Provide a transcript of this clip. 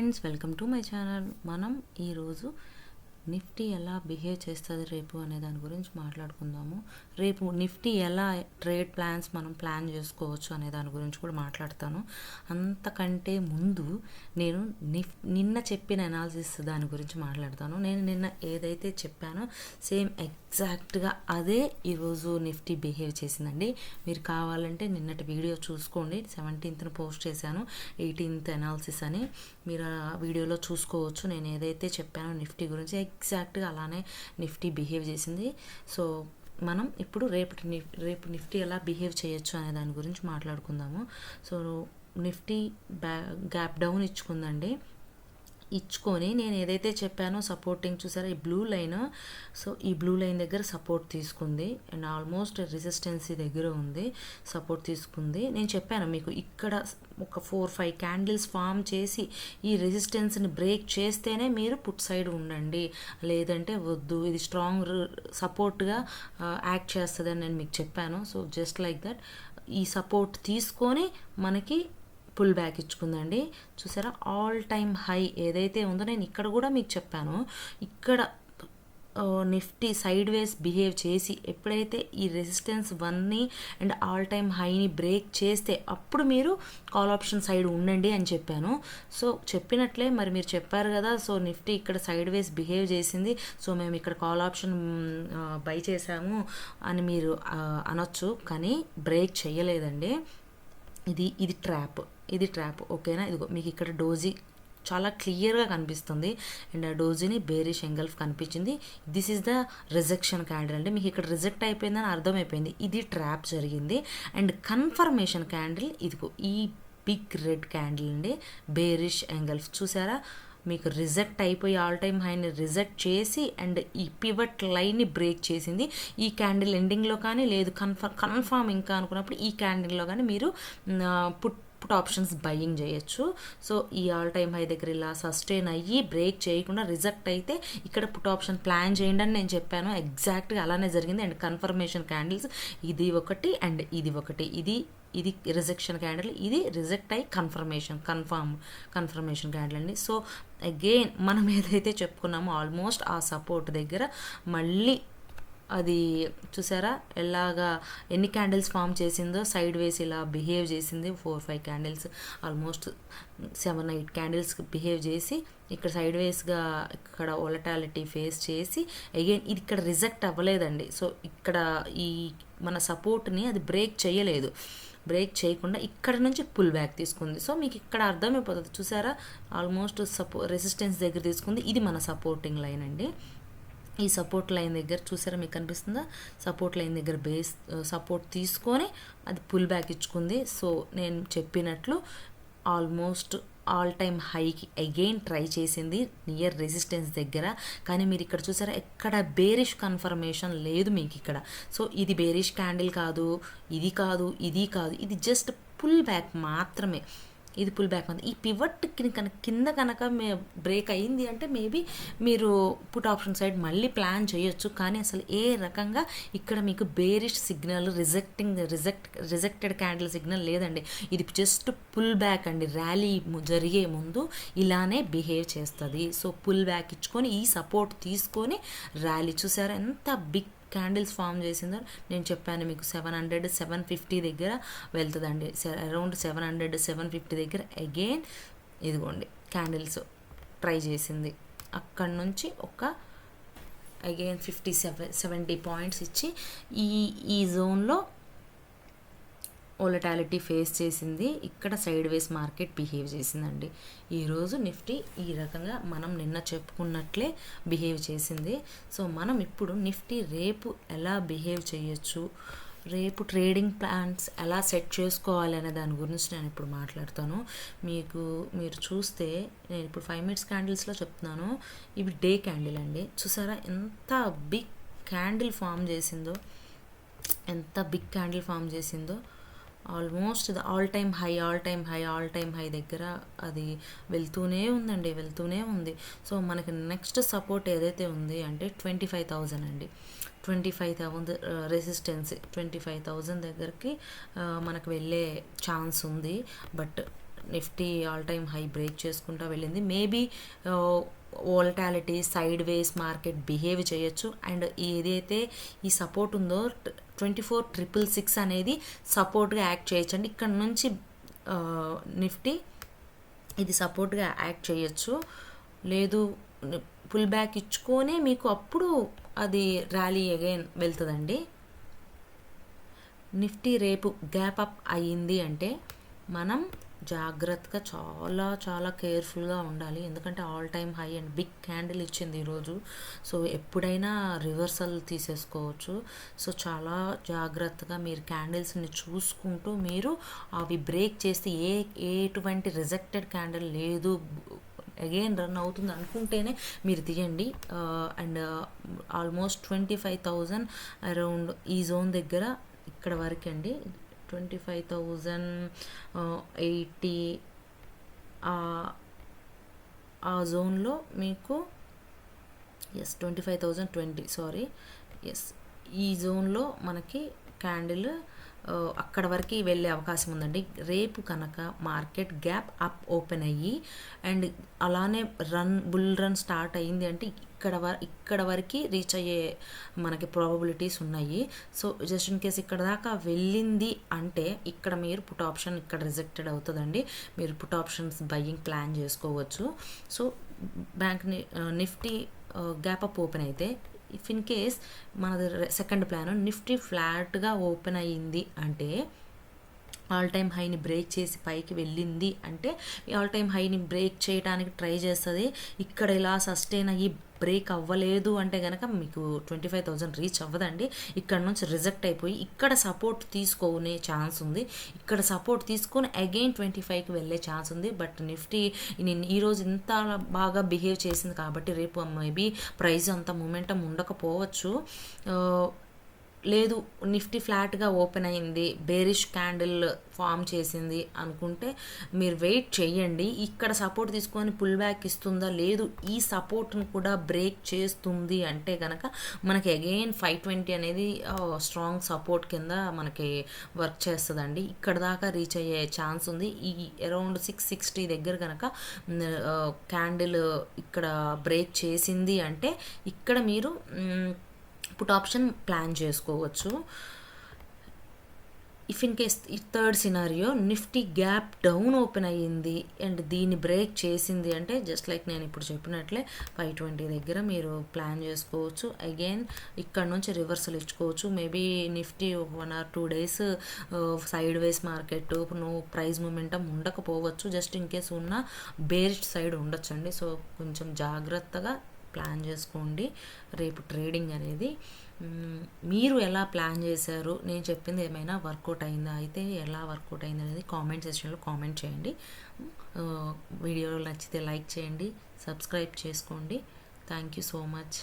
Friends, welcome to my channel. మనం ఈరోజు Nifty ఎలా బిహేవ్ చేస్తుంది రేపు అనే దాని గురించి మాట్లాడుకుందాము. రేపు నిఫ్టీ ఎలా ట్రేడ్ ప్లాన్స్ మనం ప్లాన్ చేసుకోవచ్చు అనే దాని గురించి కూడా మాట్లాడతాను. అంతకంటే ముందు నేను నిన్న చెప్పిన అనాలిసిస్ దాని గురించి మాట్లాడతాను. నేను నిన్న ఏదైతే చెప్పానో సేమ్ ఎగ్జాక్ట్గా అదే ఈరోజు నిఫ్టీ బిహేవ్ చేసిందండి. మీరు కావాలంటే నిన్నటి వీడియో చూసుకోండి. 17th పోస్ట్ చేశాను, 18th అనాలిసిస్ అని. మీరు ఆ వీడియోలో చూసుకోవచ్చు. నేను ఏదైతే చెప్పానో నిఫ్టీ గురించి ఎగ్జాక్ట్గా అలానే నిఫ్టీ బిహేవ్ చేసింది. సో మనం ఇప్పుడు రేపు నిఫ్టీ ఎలా బిహేవ్ చేయొచ్చు అనే దాని గురించి మాట్లాడుకుందాము. సో నిఫ్టీ గ్యాప్ డౌన్ ఇచ్చుకొని నేను ఏదైతే చెప్పానో సపోర్టింగ్ చూసారా, ఈ బ్లూ లైన్. సో ఈ బ్లూ లైన్ దగ్గర సపోర్ట్ తీసుకుంది అండ్ ఆల్మోస్ట్ రెసిస్టెన్సీ దగ్గర ఉంది, సపోర్ట్ తీసుకుంది. నేను చెప్పాను మీకు ఇక్కడ ఒక 4-5 క్యాండిల్స్ ఫామ్ చేసి ఈ రెసిస్టెన్స్ని బ్రేక్ చేస్తేనే మీరు పుట్ సైడ్ ఉండండి, లేదంటే వద్దు. ఇది స్ట్రాంగ్ సపోర్ట్గా యాక్ట్ చేస్తుందని నేను మీకు చెప్పాను. సో జస్ట్ లైక్ దట్ ఈ సపోర్ట్ తీసుకొని మనకి పుల్ బ్యాక్ ఇచ్చుకుందండి. చూసారా, ఆల్ టైమ్ హై ఏదైతే ఉందో నేను ఇక్కడ కూడా మీకు చెప్పాను. ఇక్కడ నిఫ్టీ సైడ్ వేస్ బిహేవ్ చేసి ఎప్పుడైతే ఈ రెసిస్టెన్స్ 1ని అండ్ ఆల్ టైమ్ హైని బ్రేక్ చేస్తే అప్పుడు మీరు కాల్ ఆప్షన్ సైడ్ ఉండండి అని చెప్పాను. సో చెప్పినట్లే మరి మీరు చెప్పారు కదా. సో నిఫ్టీ ఇక్కడ సైడ్ వేస్ బిహేవ్ చేసింది, సో మేము ఇక్కడ కాల్ ఆప్షన్ బై చేసాము అని మీరు అనొచ్చు, కానీ బ్రేక్ చేయలేదండి. ఇది ట్రాప్ ఓకేనా. ఇదిగో మీకు ఇక్కడ డోజీ చాలా క్లియర్గా కనిపిస్తుంది అండ్ ఆ డోజీని బేరిష్ ఎంగల్ఫ్ కనిపించింది. This is the rejection candle అండి. మీకు ఇక్కడ రిజెక్ట్ అయిపోయిందని అర్థమైపోయింది, ఇది ట్రాప్ జరిగింది. అండ్ కన్ఫర్మేషన్ క్యాండిల్ ఇదిగో ఈ బిగ్ రెడ్ క్యాండిల్ అండి, బేరిష్ ఎంగల్ఫ్. చూసారా, మీకు రిజెక్ట్ అయిపోయి ఆల్ టైమ్ హైని రిజెక్ట్ చేసి అండ్ ఈ పివట్ లైన్ని బ్రేక్ చేసింది. ఈ క్యాండిల్ ఎండింగ్లో కానీ లేదు కన్ఫర్మ్ ఇంకా అనుకున్నప్పుడు ఈ క్యాండిల్లో కానీ మీరు పుట్ ఆప్షన్స్ బయింగ్ చేయొచ్చు. సో ఈ ఆల్ టైమ్ హై దగ్గర ఇలా సస్టైన్ అయ్యి బ్రేక్ చేయకుండా రిజెక్ట్ అయితే ఇక్కడ పుట్ ఆప్షన్ ప్లాన్ చేయండి అని నేను చెప్పాను. ఎగ్జాక్ట్గా అలానే జరిగింది. అండ్ కన్ఫర్మేషన్ క్యాండిల్స్ ఇది ఒకటి అండ్ ఇది ఒకటి, ఇది రిజెక్షన్ క్యాండిల్, ఇది రిజెక్ట్ అయ్యి కన్ఫర్మేషన్ క్యాండిల్ అండి. సో అగైన్ మనం ఏదైతే చెప్పుకున్నామో ఆల్మోస్ట్ ఆ సపోర్ట్ దగ్గర మళ్ళీ అది చూసారా ఎలాగా ఎన్ని క్యాండిల్స్ ఫామ్ చేసిందో, సైడ్ వేస్ ఇలా బిహేవ్ చేసింది. 4-5 క్యాండిల్స్, ఆల్మోస్ట్ 7-8 క్యాండిల్స్ బిహేవ్ చేసి ఇక్కడ సైడ్ వేస్గా ఇక్కడ వొలటాలిటీ ఫేస్ చేసి అగైన్ ఇది ఇక్కడ రిజెక్ట్ అవ్వలేదండి. సో ఇక్కడ ఈ మన సపోర్ట్ని అది బ్రేక్ చేయకుండా ఇక్కడ నుంచి పుల్ బ్యాక్ తీసుకుంది. సో మీకు ఇక్కడ అర్థమైపోతుంది. చూసారా, ఆల్మోస్ట్ రెసిస్టెన్స్ దగ్గర తీసుకుంది. ఇది మన సపోర్టింగ్ లైన్ అండి. ఈ సపోర్ట్ లైన్ దగ్గర చూసారా, మీకు కనిపిస్తుందా, సపోర్ట్ లైన్ దగ్గర సపోర్ట్ తీసుకొని అది పుల్ బ్యాక్ ఇచ్చుకుంది. సో నేను చెప్పినట్లు ఆల్మోస్ట్ ఆల్ టైమ్ హైకి అగైన్ ట్రై చేసింది నియర్ రెసిస్టెన్స్ దగ్గర. కానీ మీరు ఇక్కడ చూసారా, ఎక్కడ బేరిష్ కన్ఫర్మేషన్ లేదు మీకు ఇక్కడ. సో ఇది బేరిష్ క్యాండిల్ కాదు, ఇది జస్ట్ పుల్ బ్యాక్ మాత్రమే. ఇది పుల్ బ్యాక్ ఈ పివట్ కింద కనుక బ్రేక్ అయ్యింది అంటే మేబీ మీరు పుట్ ఆప్షన్ సైడ్ మళ్ళీ ప్లాన్ చేయొచ్చు. కానీ అసలు ఏ రకంగా ఇక్కడ మీకు bearish signal, rejected candle signal లేదండి. ఇది జస్ట్ పుల్ బ్యాక్ అండి. ర్యాలీ జరిగే ముందు ఇలానే బిహేవ్ చేస్తుంది. సో పుల్ బ్యాక్ ఇచ్చుకొని ఈ సపోర్ట్ తీసుకొని ర్యాలీ చూసారా ఎంత బిగ్ క్యాండిల్స్ ఫామ్ చేసిందో. నేను చెప్పాను మీకు 700-750 దగ్గర వెళ్తుందండి. అరౌండ్ 700-750 దగ్గర అగైన్ ఇదిగోండి క్యాండిల్స్ ట్రై చేసింది. అక్కడ నుంచి ఒక అగైన్ 50-70 పాయింట్స్ ఇచ్చి ఈ జోన్లో వొలటాలిటీ ఫేస్ చేసింది. ఇక్కడ సైడ్ వేస్ మార్కెట్ బిహేవ్ చేసిందండి. ఈరోజు నిఫ్టీ ఈ రకంగా మనం నిన్న చెప్పుకున్నట్లే బిహేవ్ చేసింది. సో మనం ఇప్పుడు నిఫ్టీ రేపు ఎలా బిహేవ్ చేయొచ్చు, రేపు ట్రేడింగ్ ప్లాన్స్ ఎలా సెట్ చేసుకోవాలి అనే దాని గురించి నేను ఇప్పుడు మాట్లాడతాను. మీరు చూస్తే నేను ఇప్పుడు 5 minutes క్యాండిల్స్లో చెప్తున్నాను. ఇవి డే క్యాండిల్ అండి. చూసారా ఎంత బిగ్ క్యాండిల్ ఫామ్ చేసిందో. ఆల్మోస్ట్ ఇది ఆల్ టైమ్ హై దగ్గర అది వెళ్తూనే ఉంది. సో మనకి నెక్స్ట్ సపోర్ట్ ఏదైతే ఉంది అంటే 25,000 అండి. 25,000 రెసిస్టెన్స్, 25,000 దగ్గరికి మనకు వెళ్ళే ఛాన్స్ ఉంది. But Nifty all time high break చేసుకుంటూ వెళ్ళింది. మేబీ వోలటాలిటీ సైడ్ వేస్ మార్కెట్ బిహేవ్ చేయొచ్చు. అండ్ ఏదైతే ఈ సపోర్ట్ ఉందో 24,666 అనేది సపోర్ట్గా యాక్ట్ చేయొచ్చండి. ఇక్కడ నుంచి నిఫ్టీ ఇది సపోర్ట్గా యాక్ట్ చేయొచ్చు. లేదు పుల్ బ్యాక్ ఇచ్చుకొనే మీకు అప్పుడు అది ర్యాలీ అగైన్ వెళ్తుందండి. నిఫ్టీ రేపు గ్యాప్ అప్ అయ్యింది అంటే మనం జాగ్రత్తగా చాలా చాలా కేర్ఫుల్గా ఉండాలి. ఎందుకంటే all time high and big candle ఇచ్చింది ఈరోజు. సో ఎప్పుడైనా రివర్సల్ తీసేసుకోవచ్చు. సో చాలా జాగ్రత్తగా మీరు క్యాండిల్స్ని చూసుకుంటూ మీరు అవి బ్రేక్ చేస్తే ఎటువంటి రిజెక్టెడ్ క్యాండిల్ లేదు అగైన్ రన్ అవుతుంది అనుకుంటేనే మీరు తీయండి. అండ్ ఆల్మోస్ట్ 25,000 అరౌండ్ ఈ జోన్ దగ్గర ఇక్కడ వరకు అండి 25,080 ఆ జోన్లో మీకు 25,020 ఈ జోన్లో మనకి క్యాండిల్ అక్కడ వరకు వెళ్ళే అవకాశం ఉందండి. రేపు కనుక మార్కెట్ గ్యాప్ అప్ ఓపెన్ అయ్యి అండ్ అలానే బుల్ రన్ స్టార్ట్ అయ్యింది అంటే ఇక్కడ వరకు రీచ్ అయ్యే మనకి ప్రాబబిలిటీస్ ఉన్నాయి. సో జస్ట్ ఇన్ కేస్ ఇక్కడ దాకా వెళ్ళింది అంటే ఇక్కడ మీరు పుట్ ఆప్షన్ ఇక్కడ రిజెక్టెడ్ అవుతుందండి. మీరు పుట్ ఆప్షన్స్ బయ్యింగ్ ప్లాన్ చేసుకోవచ్చు. So Nifty gap up open అయితే ఇఫ్ ఇన్ కేస్ మనది సెకండ్ ప్లాన్ నిఫ్టీ ఫ్లాట్గా ఓపెన్ అయ్యింది అంటే ఆల్ టైమ్ హైని బ్రేక్ చేసి పైకి వెళ్ళింది అంటే ఆల్ టైమ్ హైని బ్రేక్ చేయడానికి ట్రై చేస్తుంది. ఇక్కడ ఇలా సస్టైన్ అయ్యి బ్రేక్ అవ్వలేదు అంటే కనుక మీకు 25,000 రీచ్ అవ్వదండి. ఇక్కడ నుంచి రిజెక్ట్ అయిపోయి ఇక్కడ సపోర్ట్ తీసుకునే ఛాన్స్ ఉంది. ఇక్కడ సపోర్ట్ తీసుకొని అగైన్ 25కి వెళ్ళే ఛాన్స్ ఉంది. బట్ నిఫ్టీ ఈరోజు ఇంత బాగా బిహేవ్ చేసింది కాబట్టి రేపు మేబీ ప్రైస్ అంత మూమెంటం ఉండకపోవచ్చు. లేదు నిఫ్టీ ఫ్లాట్గా ఓపెన్ అయింది బేరిష్ క్యాండిల్ ఫామ్ చేసింది అనుకుంటే మీరు వెయిట్ చేయండి. ఇక్కడ సపోర్ట్ తీసుకొని పుల్ బ్యాక్ ఇస్తుందా లేదు ఈ సపోర్ట్ను కూడా బ్రేక్ చేస్తుంది అంటే కనుక మనకి అగైన్ 520 అనేది స్ట్రాంగ్ సపోర్ట్ కింద మనకి వర్క్ చేస్తుందండి. ఇక్కడ దాకా రీచ్ అయ్యే ఛాన్స్ ఉంది. ఈ అరౌండ్ 660 దగ్గర కనుక క్యాండిల్ ఇక్కడ బ్రేక్ చేసింది అంటే ఇక్కడ మీరు పుట్ ఆప్షన్ ప్లాన్ చేసుకోవచ్చు. ఇఫ్ ఇన్ కేస్ ఈ third scenario Nifty gap down open అయ్యింది అండ్ దీన్ని బ్రేక్ చేసింది అంటే జస్ట్ లైక్ నేను ఇప్పుడు చెప్పినట్లే 520 దగ్గర మీరు ప్లాన్ చేసుకోవచ్చు. అగైన్ ఇక్కడ నుంచి రివర్సల్ ఇచ్చుకోవచ్చు. Maybe Nifty 1 or 2 days side ways market price momentum ఉండకపోవచ్చు. జస్ట్ ఇన్ కేస్ ఉన్న బేరిష్ సైడ్ ఉండొచ్చండి. సో కొంచెం జాగ్రత్తగా ప్లాన్ చేసుకోండి రేపు ట్రేడింగ్ అనేది. మీరు ఎలా ప్లాన్ చేశారు, నేను చెప్పింది ఏమైనా వర్కౌట్ అయిందా, అయితే ఎలా వర్కౌట్ అయింది అనేది కామెంట్ సెక్షన్లో కామెంట్ చేయండి. వీడియోలో నచ్చితే లైక్ చేయండి, సబ్స్క్రైబ్ చేసుకోండి. Thank you so much.